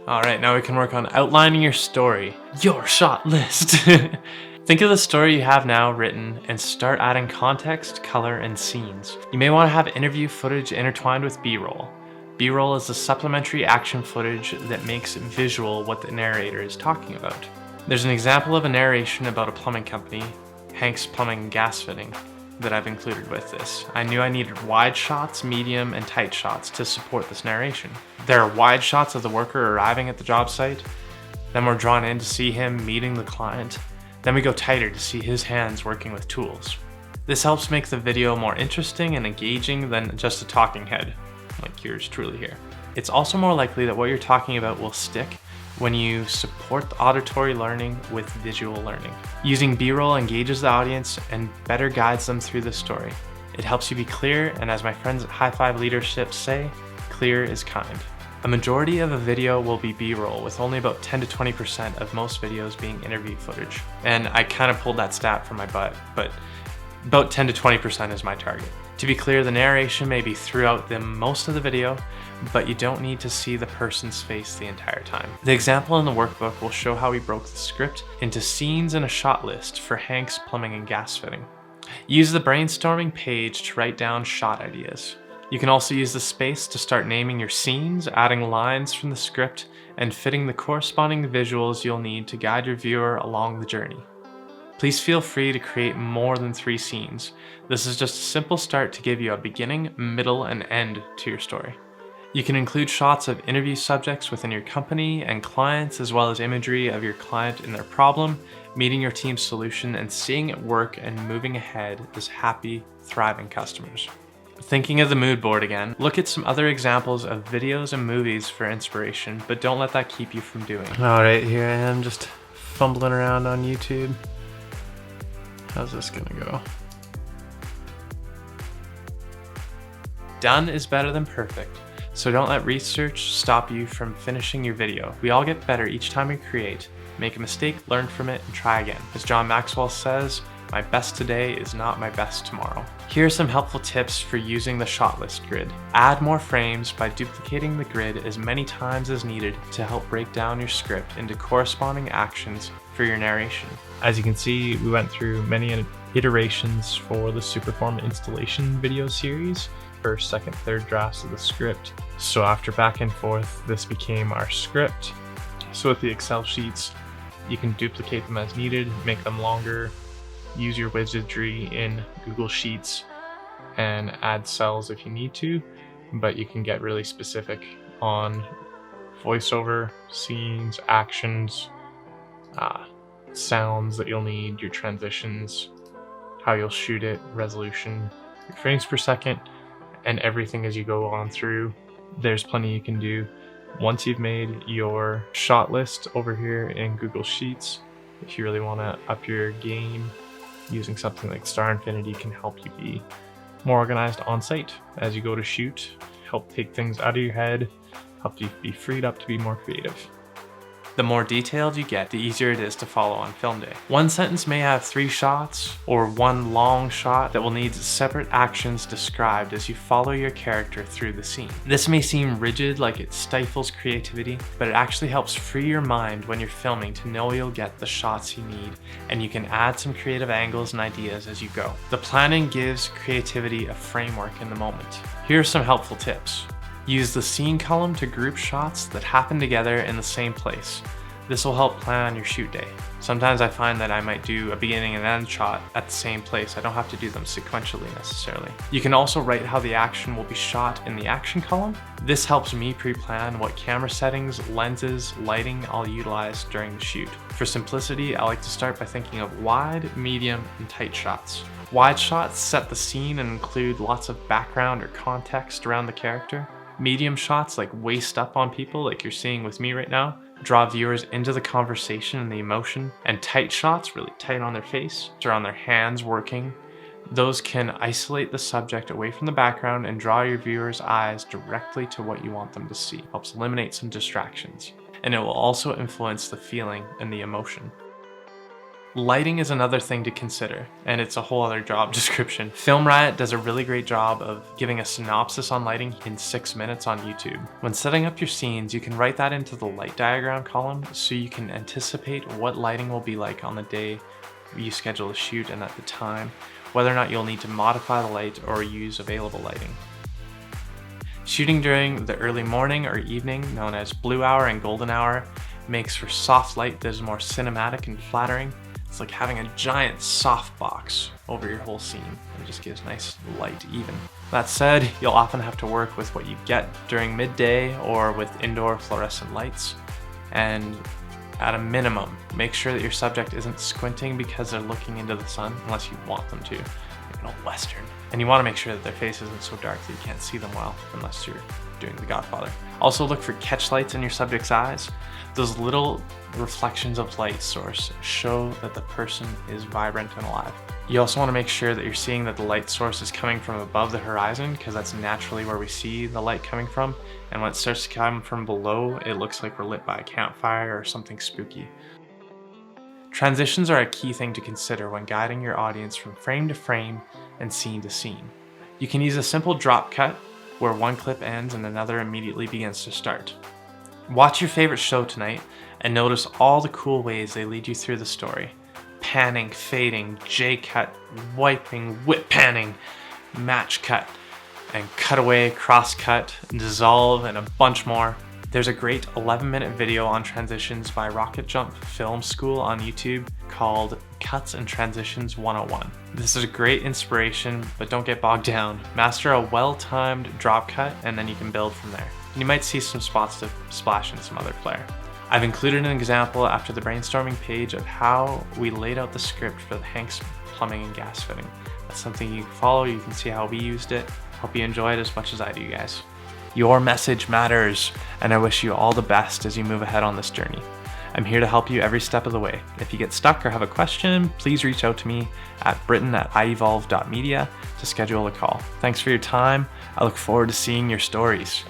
Alright, now we can work on outlining your story. Your shot list! Think of the story you have now written and start adding context, color, and scenes. You may want to have interview footage intertwined with B-roll. B-roll is the supplementary action footage that makes visual what the narrator is talking about. There's an example of a narration about a plumbing company, Hank's Plumbing and Gas Fitting, that I've included with this. I knew I needed wide shots, medium, and tight shots to support this narration. There are wide shots of the worker arriving at the job site, then we're drawn in to see him meeting the client, then we go tighter to see his hands working with tools. This helps make the video more interesting and engaging than just a talking head, like yours truly here. It's also more likely that what you're talking about will stick when you support the auditory learning with visual learning. Using B-roll engages the audience and better guides them through the story. It helps you be clear, and as my friends at High Five Leadership say, clear is kind. A majority of a video will be B-roll, with only about 10 to 20% of most videos being interview footage. And I kind of pulled that stat from my butt, but about 10 to 20% is my target. To be clear, the narration may be throughout the most of the video, but you don't need to see the person's face the entire time. The example in the workbook will show how we broke the script into scenes and a shot list for Hank's Plumbing and Gas Fitting. Use the brainstorming page to write down shot ideas. You can also use the space to start naming your scenes, adding lines from the script, and fitting the corresponding visuals you'll need to guide your viewer along the journey. Please feel free to create more than 3 scenes. This is just a simple start to give you a beginning, middle, and end to your story. You can include shots of interview subjects within your company and clients, as well as imagery of your client and their problem, meeting your team's solution, and seeing it work and moving ahead as happy, thriving customers. Thinking of the mood board again, look at some other examples of videos and movies for inspiration, but don't let that keep you from doing. Alright, here I am just fumbling around on YouTube. How's this gonna go? Done is better than perfect, so don't let research stop you from finishing your video. We all get better each time we create. Make a mistake, learn from it, and try again. As John Maxwell says, my best today is not my best tomorrow. Here are some helpful tips for using the shot list grid. Add more frames by duplicating the grid as many times as needed to help break down your script into corresponding actions for your narration. As you can see, we went through many iterations for the Superform installation video series, first, second, third drafts of the script. So after back and forth, this became our script. So with the Excel sheets, you can duplicate them as needed, make them longer, use your wizardry in Google Sheets and add cells if you need to, but you can get really specific on voiceover, scenes, actions, sounds that you'll need, your transitions, how you'll shoot it, resolution, your frames per second, and everything as you go on through. There's plenty you can do. Once you've made your shot list over here in Google Sheets, if you really want to up your game, using something like Star Infinity can help you be more organized on site as you go to shoot, help take things out of your head, help you be freed up to be more creative. The more detailed you get, the easier it is to follow on film day. One sentence may have 3 shots or one long shot that will need separate actions described as you follow your character through the scene. This may seem rigid, like it stifles creativity, but it actually helps free your mind when you're filming to know you'll get the shots you need, and you can add some creative angles and ideas as you go. The planning gives creativity a framework in the moment. Here are some helpful tips. Use the scene column to group shots that happen together in the same place. This will help plan your shoot day. Sometimes I find that I might do a beginning and end shot at the same place. I don't have to do them sequentially necessarily. You can also write how the action will be shot in the action column. This helps me pre-plan what camera settings, lenses, lighting I'll utilize during the shoot. For simplicity, I like to start by thinking of wide, medium, and tight shots. Wide shots set the scene and include lots of background or context around the character. Medium shots, like waist up on people like you're seeing with me right now, draw viewers into the conversation and the emotion. And tight shots, really tight on their face or on their hands working, those can isolate the subject away from the background and draw your viewers' eyes directly to what you want them to see. Helps eliminate some distractions. And it will also influence the feeling and the emotion. Lighting is another thing to consider, and it's a whole other job description. Film Riot does a really great job of giving a synopsis on lighting in 6 minutes on YouTube. When setting up your scenes, you can write that into the light diagram column so you can anticipate what lighting will be like on the day you schedule a shoot and at the time, whether or not you'll need to modify the light or use available lighting. Shooting during the early morning or evening, known as blue hour and golden hour, makes for soft light that is more cinematic and flattering. It's like having a giant softbox over your whole scene. It just gives nice light even. That said, you'll often have to work with what you get during midday or with indoor fluorescent lights. And at a minimum, make sure that your subject isn't squinting because they're looking into the sun, unless you want them to, like an old Western. And you want to make sure that their face isn't so dark that you can't see them well, unless you're doing The Godfather. Also look for catch lights in your subject's eyes. Those little reflections of light source show that the person is vibrant and alive. You also want to make sure that you're seeing that the light source is coming from above the horizon, because that's naturally where we see the light coming from. And when it starts to come from below, it looks like we're lit by a campfire or something spooky. Transitions are a key thing to consider when guiding your audience from frame to frame and scene to scene. You can use a simple drop cut where one clip ends and another immediately begins to start. Watch your favorite show tonight and notice all the cool ways they lead you through the story. Panning, fading, J-cut, wiping, whip panning, match cut, and cutaway, cross cut, dissolve, and a bunch more. There's a great 11-minute video on transitions by Rocket Jump Film School on YouTube called Cuts and Transitions 101. This is a great inspiration, but don't get bogged down. Master a well-timed drop cut and then you can build from there. You might see some spots to splash in some other flair. I've included an example after the brainstorming page of how we laid out the script for the Hank's plumbing and gas fitting. That's something you can follow, you can see how we used it. Hope you enjoy it as much as I do, guys. Your message matters, and I wish you all the best as you move ahead on this journey. I'm here to help you every step of the way. If you get stuck or have a question, please reach out to me at britton@ievolve.media to schedule a call. Thanks for your time. I look forward to seeing your stories.